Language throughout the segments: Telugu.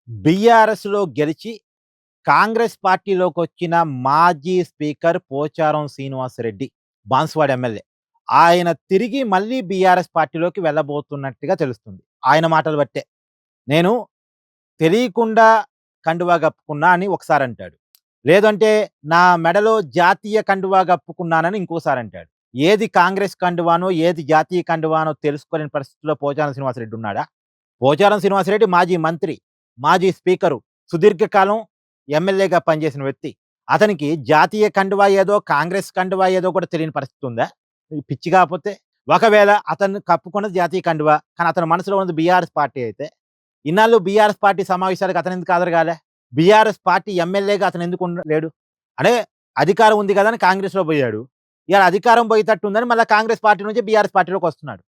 బీఆర్ఎస్‌లో గెలిచి కాంగ్రెస్ పార్టీలోకొచ్చిన మాజీ స్పీకర్ పోచారం శ్రీనివాసరెడ్డి, బాన్సువాడ ఎమ్మెల్యే. ఆయన తిరిగి మళ్ళీ బీఆర్ఎస్ పార్టీలోకి వెళ్ళబోతున్నట్టుగా తెలుస్తుంది. ఆయన మాటలు బట్టే. నేను తెలియకుండా కండువా కప్పుకున్నా అని ఒకసారంటాడు. లేదంటే నా మెడలో జాతీయ కండువా కప్పుకున్నానని ఇంకోసారంటాడు. ఏది కాంగ్రెస్ కండువానో, ఏది జాతీయ కండువానో తెలుసుకోలేని పరిస్థితిలో పోచారం శ్రీనివాసరెడ్డి ఉన్నాడా? పోచారం శ్రీనివాసరెడ్డి మాజీ మంత్రి, మాజీ స్పీకరు, సుదీర్ఘకాలం ఎమ్మెల్యేగా పనిచేసిన వ్యక్తి. అతనికి జాతీయ కండువా ఏదో, కాంగ్రెస్ కండువా ఏదో కూడా తెలియని పరిస్థితి ఉందా? ఈ పిచ్చి కాపోతే? ఒకవేళ అతను కప్పుకున్నది జాతీయ కండువా, కానీ అతని మనసులో ఉన్నది బీఆర్ఎస్ పార్టీ అయితే, ఇన్నాళ్ళు బీఆర్ఎస్ పార్టీ సమావేశాలకు అతనెందుకు హాజరు కాలే? బీఆర్ఎస్ పార్టీ ఎమ్మెల్యేగా అతనెందుకు లేడు? అంటే అధికారం ఉంది కదా అని కాంగ్రెస్‌లో పోయాడు. ఇయాల అధికారం పోయేటట్టుందని మళ్ళా కాంగ్రెస్ పార్టీ నుంచి బీఆర్ఎస్ పార్టీలోకొస్తున్నాడు.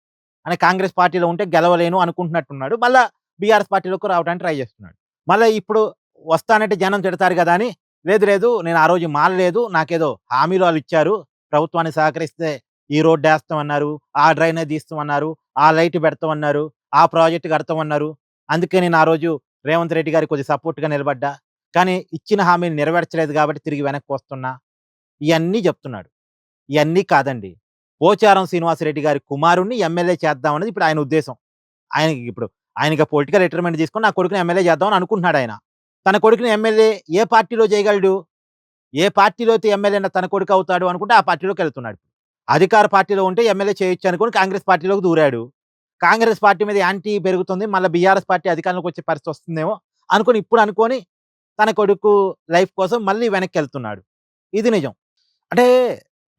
అని కాంగ్రెస్ పార్టీలో ఉంటే గెలవలేను అనుకుంటున్నట్టున్నాడు. మళ్ళా బీఆర్ఎస్ పార్టీలోకి రావడానికి ట్రై చేస్తున్నాడు. మళ్ళా ఇప్పుడు వస్తానంటే జనం తిడతారు గదా! అని లేదు లేదు నేను ఆ రోజు మానలేదు. నాకేదో హామీలు ఆళ్ళిచ్చారు. ప్రభుత్వానికి సహకరిస్తే ఈ రోడ్డేస్తామన్నారు. ఆ డ్రైనేజ్ తీస్తామన్నారు. ఆ లైట్ పెడతామన్నారు. ఆ ప్రాజెక్ట్ కడతామన్నారు. అందుకే నేను ఆ రోజు రేవంత్ రెడ్డి గారికి కొద్దిగా సపోర్ట్‌గా నిలబడ్డా. కానీ ఇచ్చిన హామీని నెరవేర్చలేదు కాబట్టి తిరిగి వెనక్కి వస్తున్నా. ఇయన్నీ చెప్తున్నాడు. ఇయన్నీ కాదండి. పోచారం శ్రీనివాసరెడ్డి గారి కుమారుడిని ఎమ్మెల్యే చేద్దామన్నది ఇప్పుడు ఆయన ఉద్దేశం. ఆయనకి పొలిటికల్ రిటైర్మెంట్ తీసుకొని నా కొడుకుని ఎమ్మెల్యే చేద్దామని అనుకుంటున్నాడాయన. తన కొడుకుని ఎమ్మెల్యే ఏ పార్టీలో చేయగలడు? ఏ పార్టీలో అయితే ఎమ్మెల్యే తన కొడుకు అవుతాడు అనుకుంటే ఆ పార్టీలోకెళ్తున్నాడు. అధికార పార్టీలో ఉంటే ఎమ్మెల్యే చేయొచ్చు అనుకోని కాంగ్రెస్ పార్టీలోకి దూరాడు. కాంగ్రెస్ పార్టీ మీద యాంటీ పెరుగుతుంది. మళ్ళా బీఆర్ఎస్ పార్టీ అధికారంలోకి వచ్చే పరిస్థితి వస్తుందేమో అనుకోని తన కొడుకు లైఫ్ కోసం మళ్ళీ వెనక్కెళ్తున్నాడు. ఇది నిజం. అంటే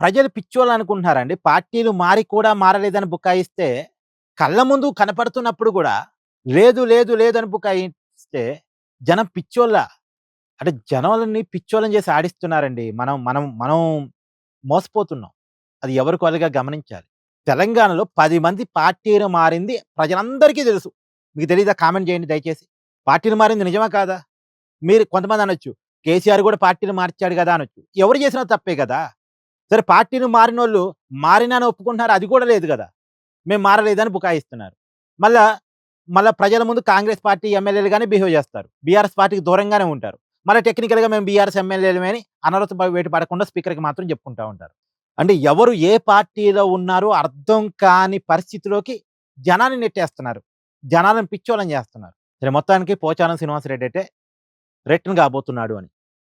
ప్రజలు పిచ్చోళ్ళనుకుంటున్నారండి. పార్టీలు మారి కూడా మారలేదని బుకాయిస్తే, కళ్ళ ముందు కనపడుతున్నప్పుడు గూడా లేదు, లేదు, లేదని బుకాయిస్తే జనం పిచ్చోళ్ళా? అంటే జనాలని పిచ్చోళ్ళని చేసి ఆడిస్తున్నారండి. మనం మనం మనం మోసపోతున్నాం. అది ఎవరికి వాళ్ళుగా గమనించాలి. తెలంగాణలో 10 మంది పార్టీలు మారింది ప్రజలందరికీ తెలుసు. మీకు తెలీదా? కామెంట్ చేయండి దయచేసి. పార్టీలు మారింది నిజమా కాదా? మీరు కొంతమంది అనొచ్చు. కేసీఆర్ గూడా పార్టీలు మార్చాడు గదా! అనొచ్చు. ఎవరు చేసినా తప్పే గదా! సరే పార్టీలు మారినోళ్ళు మారినాని ఒప్పుకుంటున్నారు. అది కూడా లేదు గదా! మేము మారలేదని బుకాయిస్తున్నారు. మళ్ళా, మళ్ళా ప్రజల ముందు కాంగ్రెస్ పార్టీ ఎమ్మెల్యేలుగానే బిహేవ్ చేస్తారు. బీఆర్ఎస్ పార్టీకి దూరంగానే ఉంటారు. మళ్ళా టెక్నికల్‌గా మేము బీఆర్ఎస్ ఎమ్మెల్యేలమే అని అనర్హత వేటు పడకుండా స్పీకర్‌కి మాత్రం చెప్పుకుంటా ఉంటారు. అంటే ఎవరు ఏ పార్టీలో ఉన్నారో అర్థం కాని పరిస్థితిలోకి జనాన్ని నెట్టేస్తున్నారు. జనాలను పిచ్చోళ్ళని చేస్తున్నారు. సరే మొత్తానికి పోచారం శ్రీనివాసరెడ్డి అయితే రిటర్న్ కాబోతున్నాడు అని.